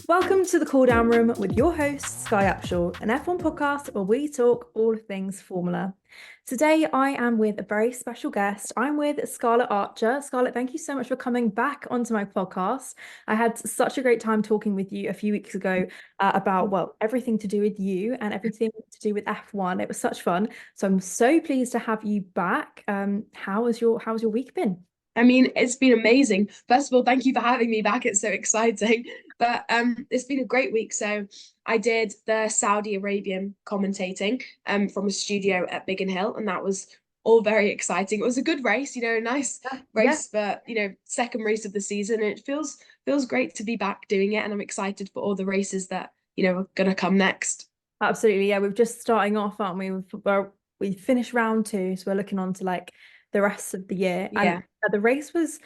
Welcome to the Cooldown Room with your host, Skye Upshall, an F1 podcast where we talk all things Formula. Today, I am with a very special guest. I'm with Scarlett Archer. Scarlett, thank you so much for coming back onto my podcast. I had such a great time talking with you a few weeks ago about, well, everything to do with you and everything to do with F1. It was such fun. So I'm so pleased to have you back. How's your week been? I mean, it's been amazing. First of all, thank you for having me back. It's so exciting. But it's been a great week. So I did the Saudi Arabian commentating from a studio at Biggin Hill, and that was all very exciting. It was a good race, a nice Yeah. race for, second race of the season. And it feels great to be back doing it, and I'm excited for all the races that, are gonna come next. Absolutely, yeah. We're just starting off, aren't we? We finished round two, so we're looking on to like the rest of the year. And Yeah. the race was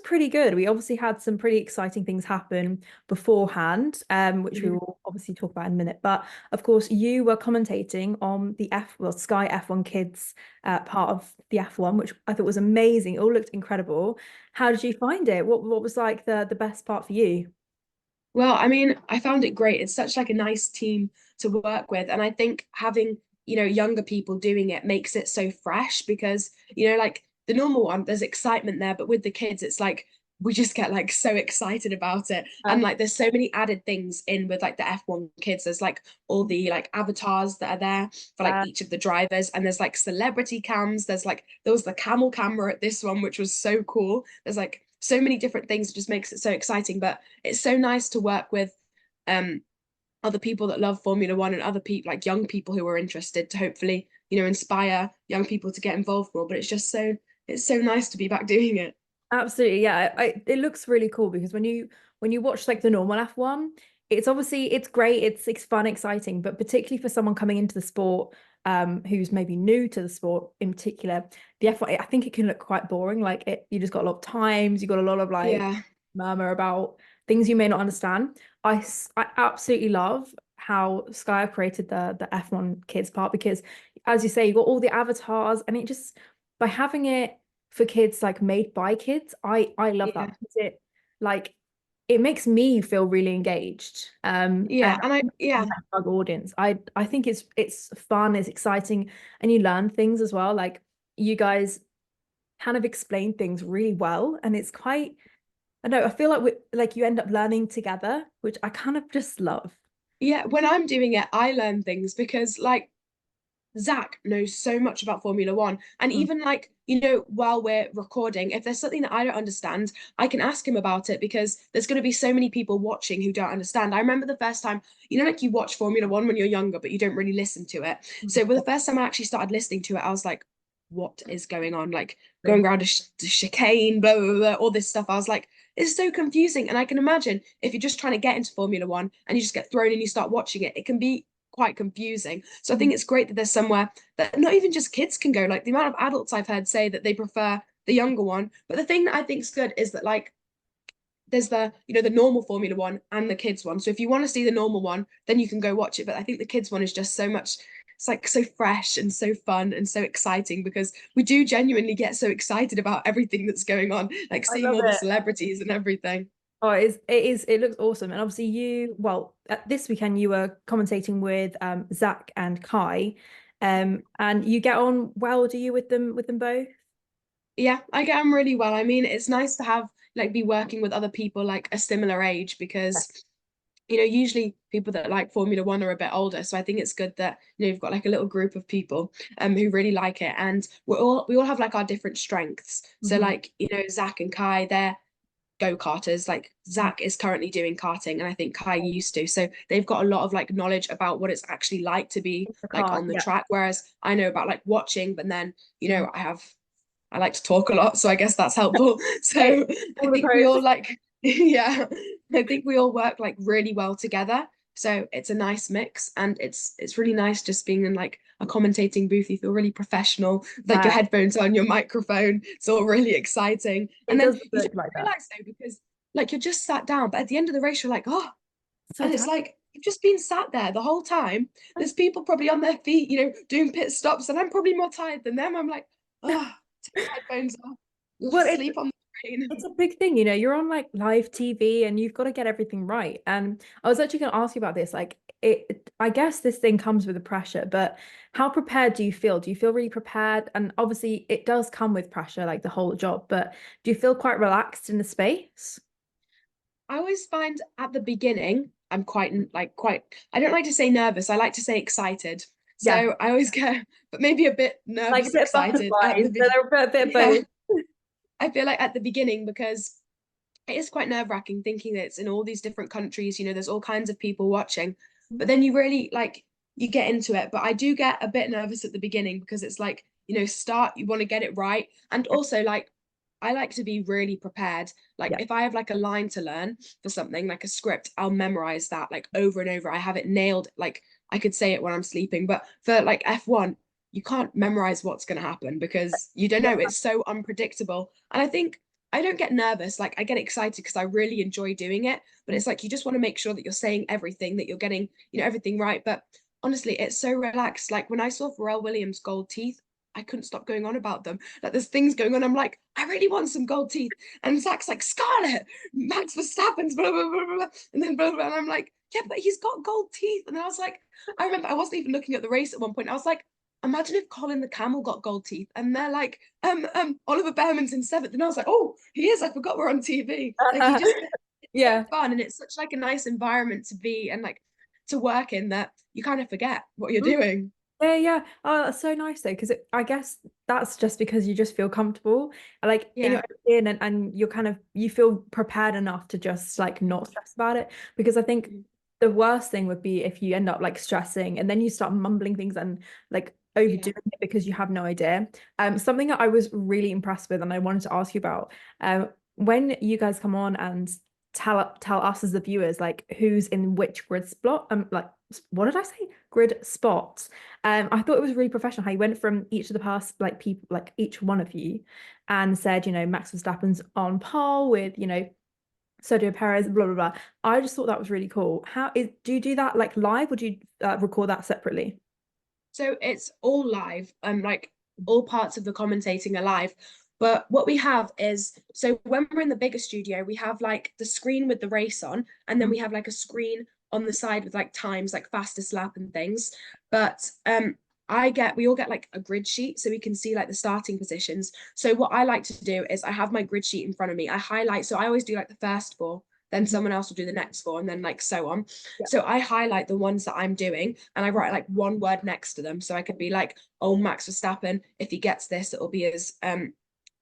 pretty good. We obviously had some pretty exciting things happen beforehand, which we Mhm. will obviously talk about in a minute. But of course, you were commentating on the Skye F1 Kids part of the F1, which I thought was amazing. It all looked incredible. How did you find it? What was like the best part for you? Well, I mean, I found it great. It's such like a nice team to work with. And I think having, younger people doing it makes it so fresh because, like the normal one, there's excitement there, but with the kids, it's like we just get like so excited about it. And like there's so many added things in with like the F1 kids. There's like all the like avatars that are there for like Uh, each of the drivers, and there's like celebrity cams. There was the camel camera at this one, which was so cool. There's like so many different things. It just makes it so exciting. But it's so nice to work with um other people that love Formula One and other people like young people who are interested to hopefully, inspire young people to get involved more. But it's so nice to be back doing it. Absolutely, yeah. It looks really cool because when you watch like the normal F1, it's great, it's fun, exciting, but particularly for someone coming into the sport, who's maybe new to the sport in particular, the F1, I think it can look quite boring. Like you just got a lot of times, you got a lot of like Yeah. murmur about things you may not understand. I absolutely love how Sky created the F1 Kids part because, as you say, you got all the avatars, and it just by having it for kids like made by kids, I love that Yeah. because like it makes me feel really engaged. And Yeah. And I a yeah. bug audience. I think it's fun, it's exciting, and you learn things as well. Like you guys kind of explain things really well, and it's quite. I know. I feel like like you end up learning together, which I kind of just love. Yeah. When I'm doing it, I learn things because like Zach knows so much about Formula One. And Mm. even like, while we're recording, if there's something that I don't understand, I can ask him about it because there's going to be so many people watching who don't understand. I remember the first time, like you watch Formula One when you're younger, but you don't really listen to it. So with the first time I actually started listening to it, I was like, what is going on? Like going around a chicane, blah, blah, blah, all this stuff. I was like, it's so confusing. And I can imagine if you're just trying to get into Formula One and you just get thrown and you start watching it, it can be quite confusing. So I Mhm. think it's great that there's somewhere that not even just kids can go. Like the amount of adults I've heard say that they prefer the younger one. But the thing that I think is good is that like there's the normal Formula One and the kids one. So if you want to see the normal one, then you can go watch it. But I think the kids one is just so much, it's like so fresh and so fun and so exciting because we do genuinely get so excited about everything that's going on, like I seeing love all the it. celebrities and everything. Oh, it looks awesome. And obviously well, this weekend you were commentating with Zach and Kai. And you get on well, do you, with them both? Yeah, I get on really well. I mean, it's nice to have like be working with other people like a similar age because usually people that like Formula One are a bit older. So I think it's good that, you've got like a little group of people who really like it. And we all have like our different strengths. So Mhm. like, Zach and Kai, they're go-karters. Like Zach is currently doing karting and I think Kai used to. So they've got a lot of like knowledge about what it's actually like to be The like car, on the yeah. track. Whereas I know about like watching, but then, Mhm. I like to talk a lot, so I guess that's helpful. Hey, So I all the think we all pros. like, yeah, I think we all work like really well together. So it's a nice mix, and it's really nice just being in like a commentating booth. You feel really professional, like your Yeah, headphones on, your microphone. It's all really exciting, it and then does you just look like that. realize though because like you're just sat down, but at the end of the race you're like, oh, So and it's tired. like you've just been sat there the whole time. There's people probably on their feet, doing pit stops, and I'm probably more tired than them. I'm like, oh, take the headphones off. You'll Well, just it's sleep on. brain. It's a big thing, you know, you're on like live TV and you've got to get everything right. And I was actually going to ask you about this. Like, I guess this thing comes with the pressure, but how prepared do you feel? Do you feel really prepared? And obviously, it does come with pressure, like the whole job, but do you feel quite relaxed in the space? I always find at the beginning, I'm quite, I don't like to say nervous, I like to say excited. Yeah, So I always get, but maybe a bit like a nervous, bit of excited at butterflies, the but beginning. they're a bit of Yeah, both. I feel like at the beginning because it is quite nerve-wracking thinking that it's in all these different countries, there's all kinds of people watching. But then you really like you get into it. But I do get a bit nervous at the beginning because it's like, start, you want to get it right. And also like I like to be really prepared. Like Yeah, if I have like a line to learn for something, like a script, I'll memorize that like over and over. I have it nailed. Like I could say it when I'm sleeping. But for like F1, you can't memorize what's going to happen because you don't yeah, know. It's so unpredictable. And I think I don't get nervous. Like I get excited because I really enjoy doing it. But it's like you just want to make sure that you're saying everything, that you're getting, everything right. But honestly, it's so relaxed. Like when I saw Pharrell Williams' gold teeth, I couldn't stop going on about them. Like there's things going on. I'm like, I really want some gold teeth. And Zach's like, Scarlett, Max Verstappen's blah blah blah blah. And then blah blah. And I'm like, yeah, but he's got gold teeth. And I was like, I remember I wasn't even looking at the race at one point. I was like, imagine if Colin the Camel got gold teeth and they're like, Oliver Bearman's in seventh. And I was like, oh, he is. I forgot we're on TV. Like you just it's so yeah. fun and it's such like a nice environment to be and like to work in that you kind of forget what you're doing. Yeah, yeah. Oh, that's so nice though, because I guess that's just because you just feel comfortable, like in Yeah. your own skin, and you're kind of you feel prepared enough to just like not stress about it. Because I think the worst thing would be if you end up like stressing and then you start mumbling things and like Yeah. overdoing it because you have no idea. Something that I was really impressed with and I wanted to ask you about, when you guys come on and tell us as the viewers like who's in which grid spot, like what did I say? Grid spots. I thought it was really professional how you went from each of the past like people, like each one of you, and said, Max Verstappen's on par with, Sergio Perez, blah blah blah. I just thought that was really cool. Do you do that like live or do you record that separately? So it's all live. Like all parts of the commentating are live. But what we have is so when we're in the bigger studio, we have like the screen with the race on, and then Mhm. we have like a screen on the side with like times, like fastest lap and things. But we all get like a grid sheet so we can see like the starting positions. So what I like to do is I have my grid sheet in front of me. I highlight, so I always do like the first four, then Mhm. someone else will do the next four, and then like so on. Yeah. So I highlight the ones that I'm doing and I write like one word next to them. So I could be like, oh, Max Verstappen, if he gets this, it'll be his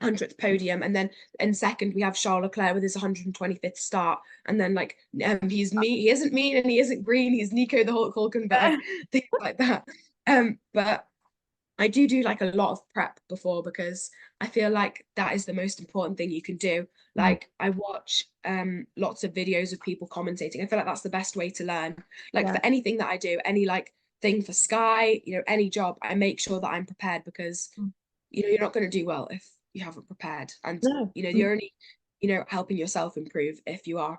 100th podium. And then in second, we have Charles Leclerc with his 125th start. And then like he isn't mean and he isn't green, he's Nico the Hulk Hulkenberg, things like that. But I do like a lot of prep before because I feel like that is the most important thing you can do. Mhm. Like I watch lots of videos of people commentating. I feel like that's the best way to learn. Like Yeah. for anything that I do, any like thing for Skye, any job, I make sure that I'm prepared because you're not going to do well if you haven't prepared. And No. you're only, helping yourself improve if you are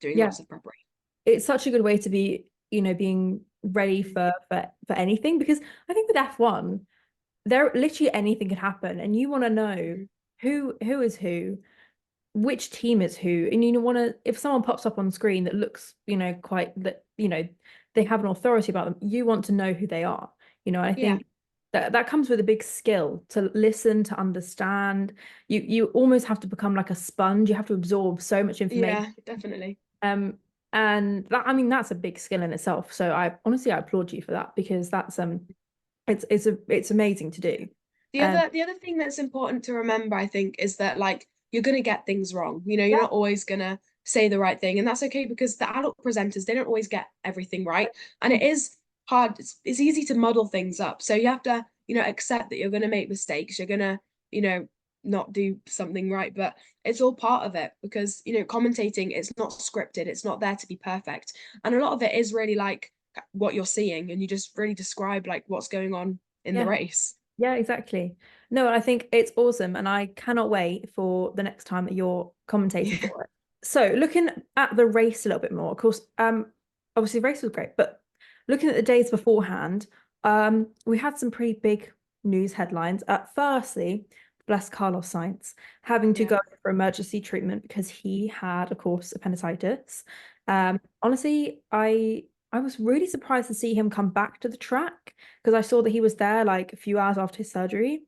doing Yeah. lots of preparation. It's such a good way to be, being ready for anything because I think with F1, there literally anything could happen and you want to know Mhm. who is who, which team is who, and you want to if someone pops up on screen that looks, quite that, they have an authority about them, you want to know who they are. I Yeah, think that comes with a big skill to listen, to understand. You almost have to become like a sponge. You have to absorb so much information. yeah, definitely. Um, and that, I mean, that's a big skill in itself. So I applaud you for that because it's amazing to do. The Um, other the other thing that's important to remember, I think, is that like you're gonna get things wrong. You're yeah, not always gonna say the right thing, and that's okay because the adult presenters they don't always get everything right, and it is hard. It's easy to muddle things up, so you have to accept that you're gonna make mistakes. You're gonna you know not do something right, but it's all part of it because commentating it's not scripted. It's not there to be perfect, and a lot of it is really like what you're seeing, and you just really describe like what's going on in the yeah. race. Yeah, exactly. No, I think it's awesome, and I cannot wait for the next time that you're commentating Yeah. for it. So, looking at the race a little bit more, of course, obviously the race was great, but looking at the days beforehand, we had some pretty big news headlines. Firstly, bless Carlos Sainz, having to Yeah. go for emergency treatment because he had, of course, appendicitis. Honestly, I was really surprised to see him come back to the track because I saw that he was there like a few hours after his surgery.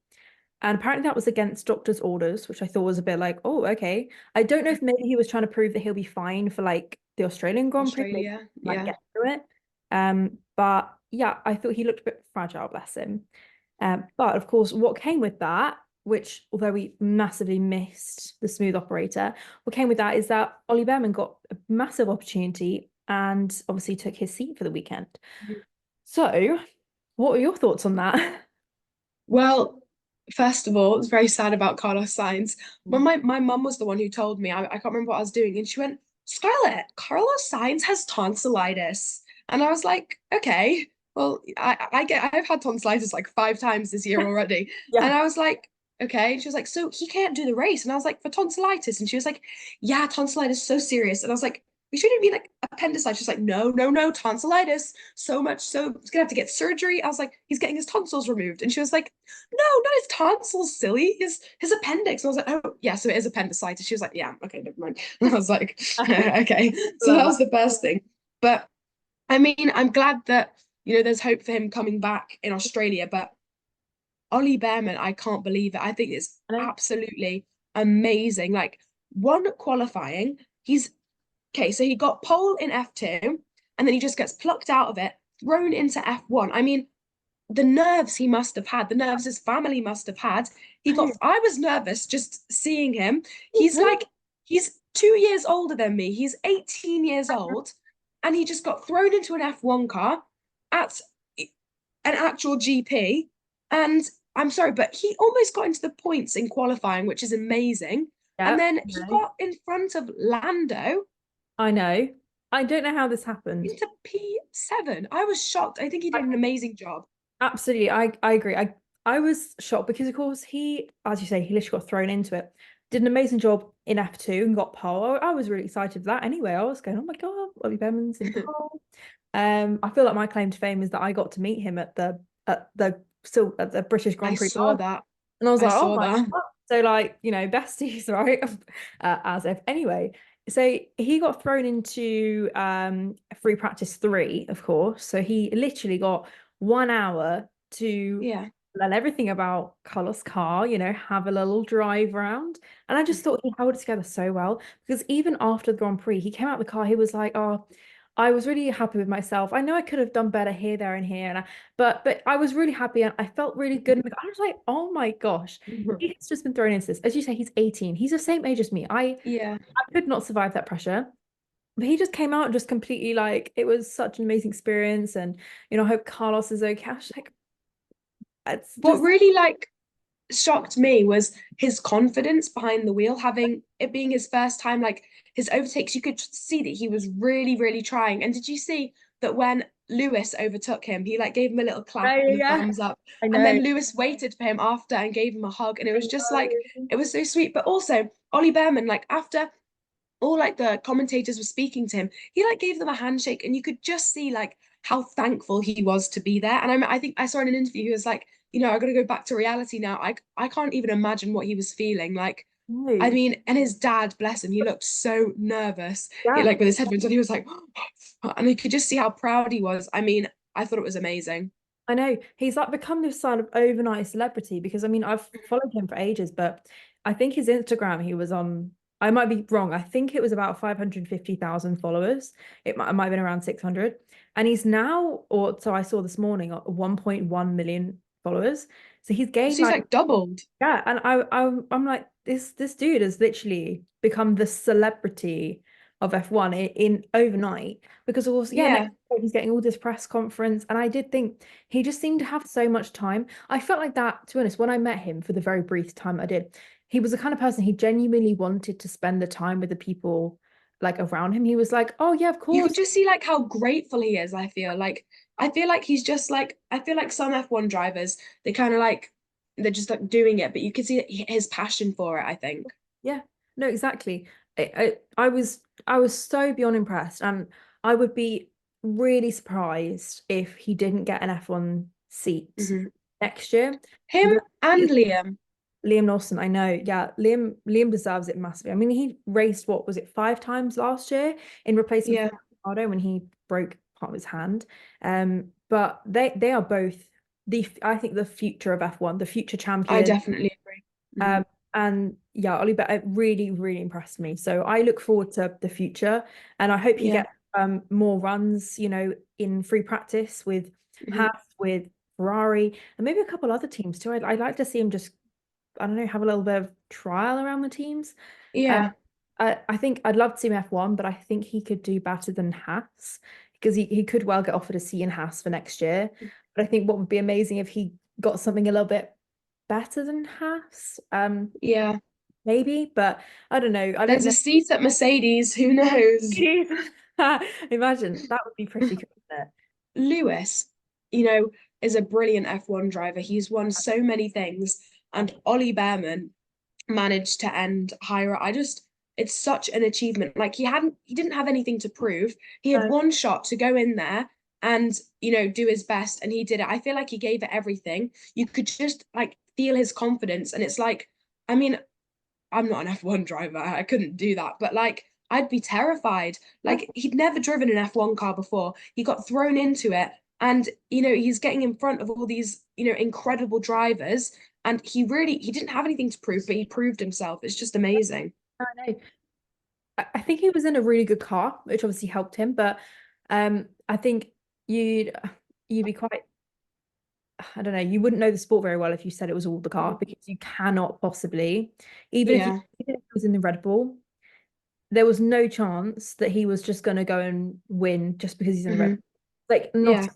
And apparently that was against doctor's orders, which I thought was a bit like, oh, okay. I don't know if maybe he was trying to prove that he'll be fine for like the Australian Grand Prix, maybe Australia. he might Yeah. get through it. But yeah, I thought he looked a bit fragile, bless him. But of course, what came with that, which although we massively missed the smooth operator, what came with that is that Ollie Bearman got a massive opportunity and obviously took his seat for the weekend. Mhm. So, what are your thoughts on that? Well, first of all, it's very sad about Carlos Sainz. But my mum was the one who told me, I can't remember what I was doing, and she went, Scarlett, Carlos Sainz has tonsillitis. And I was like, okay, well, I've had tonsillitis like 5 times this year already. And Yeah. I was like, okay. And she was like, so he can't do the race. And I was like, for tonsillitis. And she was like, yeah, tonsillitis is so serious. And I was like, we shouldn't be like appendicitis. She's like, no, no, no, tonsillitis. So much so he's gonna have to get surgery. I was like, he's getting his tonsils removed. And she was like, no, not his tonsils, silly. His appendix. And I was like, oh yeah, so it is appendicitis. She was like, yeah, okay, never mind. And I was like, okay. So Love that that. was the first thing. But I mean, I'm glad that, there's hope for him coming back in Australia, but Ollie Bearman, I can't believe it. I think it's I know. absolutely amazing. Like one qualifying, he's okay, so he got pole in F2 and then he just gets plucked out of it, thrown into F1. I mean, the nerves he must have had, the nerves his family must have had. I was nervous just seeing him. He's like, he's 2 years older than me. He's 18 years old, and he just got thrown into an F1 car at an actual GP. And I'm sorry, but he almost got into the points in qualifying, which is amazing. And Yeah, then I he know. got in front of Lando I know. I don't know how this happened. into P7. I was shocked. I think he did I, an amazing job. absolutely, I agree. I was shocked because of course he, as you say, he literally got thrown into it. Did an amazing job in F2 and got pole. I was really excited for that anyway. I was going, oh my God, Ollie Behrman's in pole. I feel like my claim to fame is that I got to meet him at the British I Grand Prix saw last. that. And I was I like, oh saw my that. God. So like, besties, right? As if anyway. So he got thrown into free practice 3, of course. So he literally got 1 hour to Yeah. learn everything about Carlos' car, have a little drive around. And I just thought he held it together so well because even after the Grand Prix, he came out of the car, he was like, oh, I was really happy with myself. I know I could have done better here, there, and here, but I was really happy and I felt really good. And I was like, oh my gosh, he's just been thrown into this. As you say, he's 18. He's the same age as me. Yeah. I could not survive that pressure. But he just came out and just completely like it was such an amazing experience. And I hope Carlos is okay. I was like, it's What just really shocked me was his confidence behind the wheel, having it being his first time, like his overtakes, you could see that he was really, really trying. And did you see that when Lewis overtook him, he like gave him a little yeah, clap yeah, and a yeah. thumbs up. I And know. then Lewis waited for him after and gave him a hug. And it I was just like, know. it was so sweet. But also, Ollie Bearman, like after all like the commentators were speaking to him, he like gave them a handshake, and you could just see like how thankful he was to be there. And I think I saw in an interview he was like, I got to go back to reality now. I can't even imagine what he was feeling like. I No. mean, and his dad, bless him, he looked so nervous. He, Yeah. like with his headphones on, he was like, and you could just see how proud he was. I mean, I thought it was amazing. I know he's like become this sort of overnight celebrity because I mean I've followed him for ages, but I think his Instagram he was on. I might be wrong. I think it was about 550,000 followers. It might have been around 600, and he's now, or so I saw this morning, 1.1 million followers. So he's So gained he's like like doubled. yeah, and I'm like this dude has literally become the celebrity of F1 in overnight because of course yeah next Yeah. week he's getting all this press conference and I did think he just seemed to have so much time. I felt like that to be honest when I met him for the very brief time I did. He was the kind of person he genuinely wanted to spend the time with the people like around him. He was like, "Oh yeah, of You could course." just see like how grateful he is, I feel like he's just like I feel like some F1 drivers, they kind of like they're just like doing it, but you could see his passion for it, I think. Yeah, no, exactly. I was so beyond impressed, and I would be really surprised if he didn't get an F1 seat Mhm. next year. Him The- and Liam. Liam Lawson, I know. Yeah, Liam deserves it massively. I mean, he raced, what was it, 5 times last year in replacement Yeah, for Ricardo when he broke part of his hand. But they are both I think the future of F1, the future I champion. definitely agree. Um, and yeah, Ollie Bearman really, really impressed me. So I look forward to the future, and I hope he Yeah. gets more runs, in free practice with hmm Haas, with Ferrari, and maybe a couple other teams too. I'd like to see him just, I don't know, have a little bit of trial around the teams. Um, Yeah. I think I'd love to see him F1, but I think he could do better than Haas because he could well get offered a seat in Haas for next year. But I think what would be amazing if he got something a little bit better than Haas. Yeah. Maybe, but I don't know. I don't There's a know. seat at Mercedes, who knows? Imagine that would be pretty cool, wouldn't Lewis, is a brilliant F1 driver. He's won so many things, and Ollie Bearman managed to end higher. It's such an achievement. Like he didn't have anything to prove. He had it? one shot to go in there and, do his best, and he did it. I feel like he gave it everything. You could just like feel his confidence, and it's like, I mean, I'm not an F1 driver. I couldn't do that. But like, I'd be terrified. No. Like, he'd never driven an F1 car before. He got thrown into it. And, he's getting in front of all these, incredible drivers. And he didn't have anything to prove, but he proved himself. It's just amazing. I know. I think he was in a really good car, which obviously helped him. But I think you'd be quite, I don't know, you wouldn't know the sport very well if you said it was all the car Mhm. because you cannot possibly, even if Yeah. even if he was in the Red Bull, there was no chance that he was just going to go and win just because he's in the Red hmm Bull. Like, not Yeah.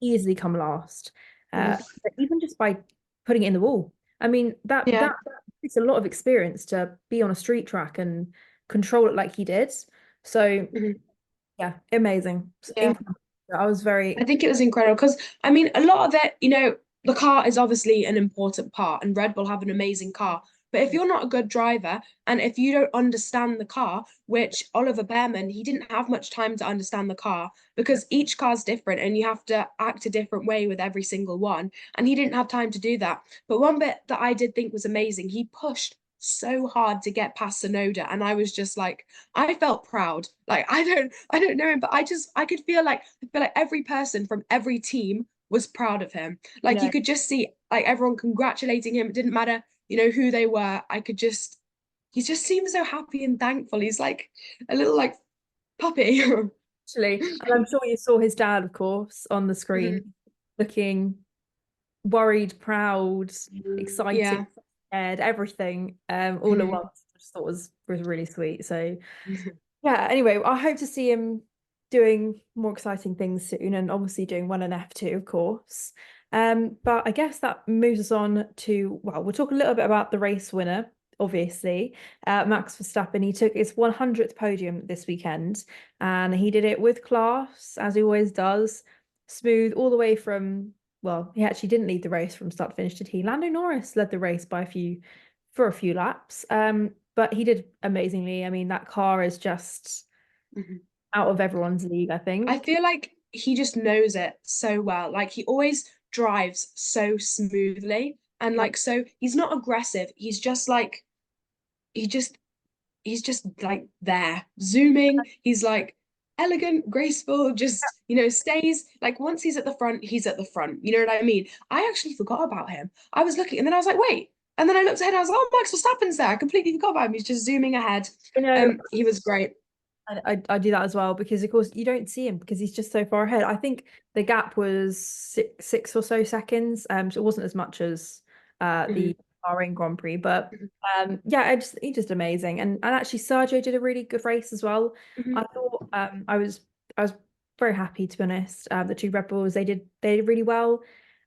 easily come last. hmm But even just by putting it in the wall. I mean, Yeah. that takes a lot of experience to be on a street track and control it like he did. So hmm yeah, amazing. Yeah. Incredible. I was I very think it was incredible because I mean a lot of it, the car is obviously an important part and Red Bull have an amazing car. But if you're not a good driver and if you don't understand the car, which Oliver Bearman, he didn't have much time to understand the car because each car's different and you have to act a different way with every single one. And he didn't have time to do that. But one bit that I did think was amazing, he pushed so hard to get past Sonoda. And I was just like, I felt proud. Like I don't know him, but I feel like every person from every team was proud of him. you Like know, you could just see like everyone congratulating him. It didn't matter, who they were. He just seems so happy and thankful. He's like a little like puppy. actually, and I'm sure you saw his dad, of course, on the Mhm. screen, looking worried, proud, excited, Yeah. scared, everything, all at Mhm. once. I just thought was really sweet. So yeah, anyway, I hope to see him doing more exciting things soon and obviously doing well in F2, of course. But I guess that moves us on to, well, we'll talk a little bit about the race winner, obviously. Max Verstappen, he took his 100th podium this weekend and he did it with class, as he always does. Smooth all the way from, well, he actually didn't lead the race from start to finish, did he? Lando Norris led the race for a few laps. But he did amazingly. I mean, that car is just Mhm. out of everyone's league, I I think. feel like he just knows it so well. Like he always drives so smoothly and Yeah. like so he's not aggressive. He just he's just like there zooming. He's like elegant, graceful, just stays like once he's at the front, he's at the front. You know what I mean? I actually forgot about him. I was looking and then I was like, wait. And then I looked ahead and I was like, oh, Max Verstappen's there. I completely forgot about him. He's just zooming ahead. You know, He was great. I do that as well because, of course, you don't see him because he's just so far ahead. I think the gap was six or so seconds. So it wasn't as much as Mhm, the Bahrain Grand Prix, but mhm, yeah, he's just amazing. And actually, Sergio did a really good race as well. mhm. I thought I was very happy, to be honest. The two Red Bulls, they did really well,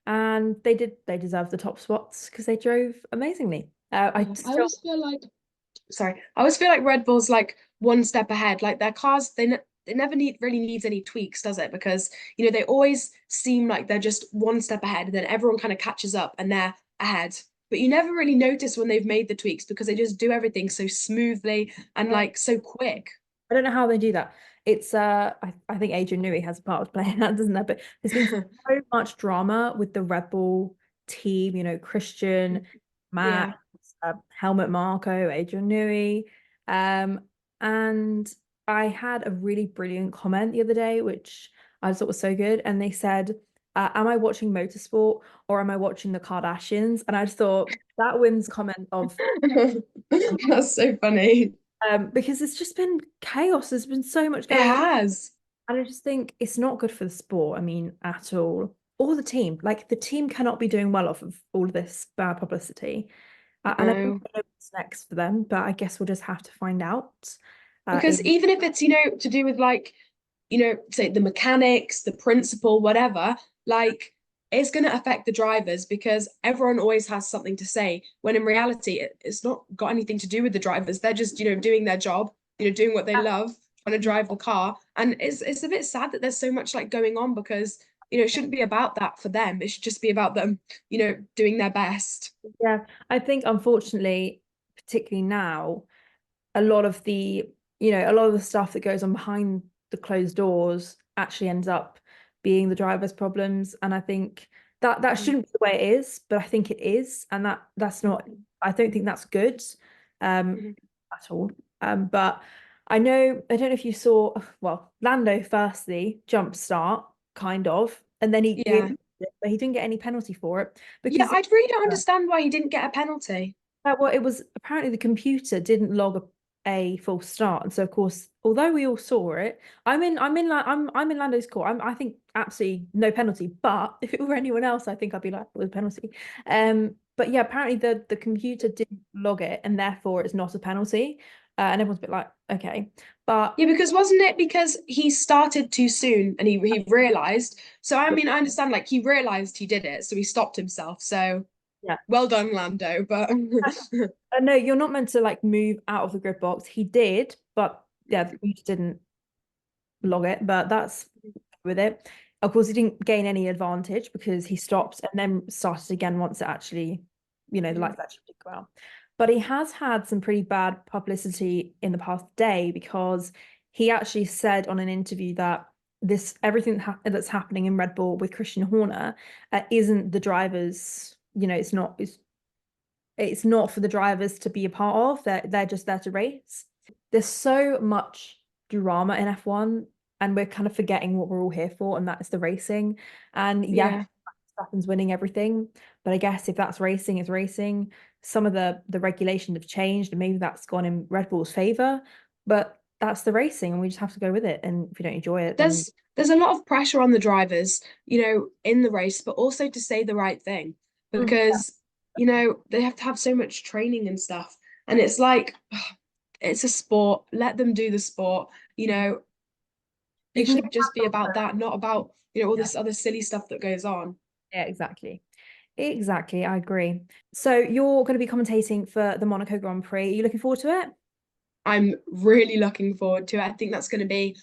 and they deserved the top spots because they drove amazingly. I I still always feel like I always feel like Red Bull's like one step ahead. Like their cars, they never really needs any tweaks, does it? Because they always seem like they're just one step ahead, and then everyone kind of catches up and they're ahead. But you never really notice when they've made the tweaks because they just do everything so smoothly and like so quick. I don't know how they do that. It's I think Adrian Newey has a part of playing that, doesn't there? But there's been so much drama with the Red Bull team, Christian, Matt, Yeah. Helmut Marko, Adrian Newey, and I had a really brilliant comment the other day, which I thought was so good. And they said, am I watching motorsport or am I watching the Kardashians? And I just thought that wins comment of That's so funny. because it's just been chaos. There's been so much It going on. has. And I just think it's not good for the sport, I mean, at all. Or the team. Like the team cannot be doing well off of all of this bad publicity. And I don't No. know what's next for them, but I guess we'll just have to find out. Because In even if it's, to do with like, say the mechanics, the principal, whatever, like it's going to affect the drivers because everyone always has something to say. When in reality, it's not got anything to do with the drivers. They're just, doing their job, doing what they love, trying to drive the car. And it's a bit sad that there's so much like going on because, it shouldn't be about that for them. It should just be about them, doing their best. Yeah, I think unfortunately, particularly now, a lot of a lot of the stuff that goes on behind the closed doors actually ends up being the driver's problems. And I think that Mhm. shouldn't be the way it is, but I think it is. And that's not, I don't think that's good Mhm. at all. But I don't know if you saw, well, Lando firstly, jump start, kind of, and then Yeah. but he didn't get any penalty for it Yeah, because I really don't understand why he didn't get a penalty. well, it was apparently the computer didn't log a false start, and so of course, although we all saw it, I'm in Lando's court. I think absolutely no penalty. But if it were anyone else, I think I'd be like, it was a penalty. But yeah, apparently the computer didn't log it, and therefore it's not a penalty. And everyone's a bit like, okay, but Yeah, because wasn't it because he started too soon and he realized. So I mean, I understand like he realized he did it, so he stopped himself. So yeah, well done, Lando. But no, you're not meant to like move out of the grid box. He did, but yeah, the computer didn't log it, but that's with it. Of course, he didn't gain any advantage because he stopped and then started again once it actually, the lights actually did go out. But he has had some pretty bad publicity in the past day because he actually said on an interview that this everything that's happening in Red Bull with Christian Horner isn't the drivers, it's not for the drivers to be a part of. They're just there to race. There's so much drama in F1, and we're kind of forgetting what we're all here for, and that is the racing. And yeah, yeah. Verstappen's winning everything, but I guess if that's racing, it's racing. Some of the regulations have changed, and maybe that's gone in Red Bull's favor, but that's the racing, and we just have to go with it. And if you don't enjoy it, then There's a lot of pressure on the drivers, in the race, but also to say the right thing yeah, because, they have to have so much training and stuff. And it's like it's a sport. Let them do the sport. you It can get should just be about that, not about, all yeah, this other silly stuff that goes on. yeah, exactly. Exactly, I agree. So you're going to be commentating for the Monaco Grand Prix. Are you looking forward to it? I'm really looking forward to it. I think that's going to be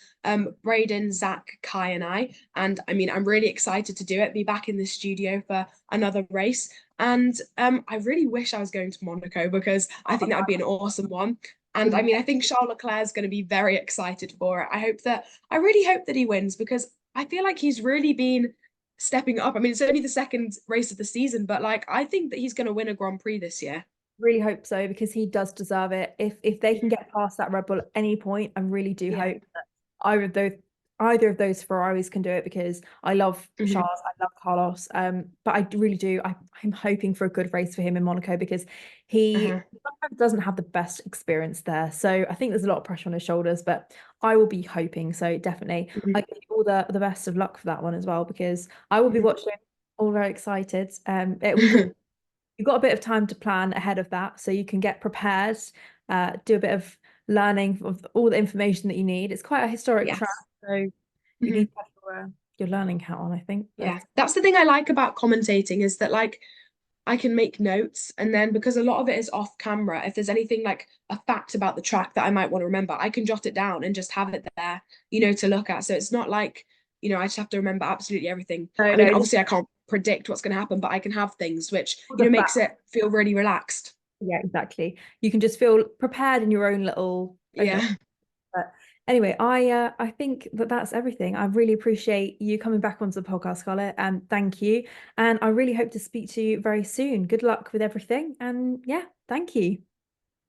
Braden, Zach, Kai, and I. And I mean, I'm really excited to do it, be back in the studio for another race. And I really wish I was going to Monaco because I think that would be an awesome one. And I mean, I think Charles Leclerc is going to be very excited for it. I really hope that he wins because I feel like he's really been stepping up. I mean, it's only the second race of the season, but like, I think that he's going to win a Grand Prix this year. Really hope so because he does deserve it. If they can Yeah. get past that Red Bull at any point, I really do Yeah. hope that either of those either of those Ferraris can do it because I love Mhm. Charles, I love Carlos. But I really do. I'm hoping for a good race for him in Monaco because he Uh-huh. sometimes doesn't have the best experience there. So I think there's a lot of pressure on his shoulders, but I will be hoping. So definitely Mhm. I give you all the best of luck for that one as well because I will be Mhm. watching all very excited. It'll be good. You've got a bit of time to plan ahead of that so you can get prepared, do a bit of learning of all the information that you need. It's quite a historic track, Yes. so you need Mhm. to have your learning hat on, I think. Yeah. But That's the thing I like about commentating is that like I can make notes and then because a lot of it is off camera, if there's anything like a fact about the track that I might want to remember, I can jot it down and just have it there, to look at. So it's not like, I just have to remember absolutely everything. no, I mean, no, just obviously I can't predict what's going to happen, but I can have things which, all the makes facts. it feel really relaxed. Yeah, exactly. You can just feel prepared in your own little. Yeah. But anyway, I think that that's everything. I really appreciate you coming back onto the podcast, Scarlett, and thank you. And I really hope to speak to you very soon. Good luck with everything, and yeah. Thank you.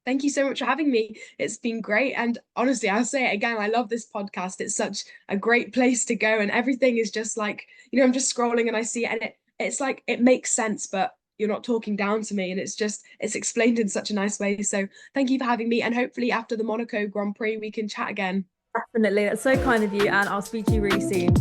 Thank you so much for having me. It's been great. And honestly, I'll say it again, I love this podcast. It's such a great place to go. And everything is just like, I'm just scrolling and I see it and it's like it makes sense, but you're not talking down to me. And it's explained in such a nice way. So thank you for having me. And hopefully after the Monaco Grand Prix, we can chat again. Definitely. That's so kind of you, and I'll speak to you really soon.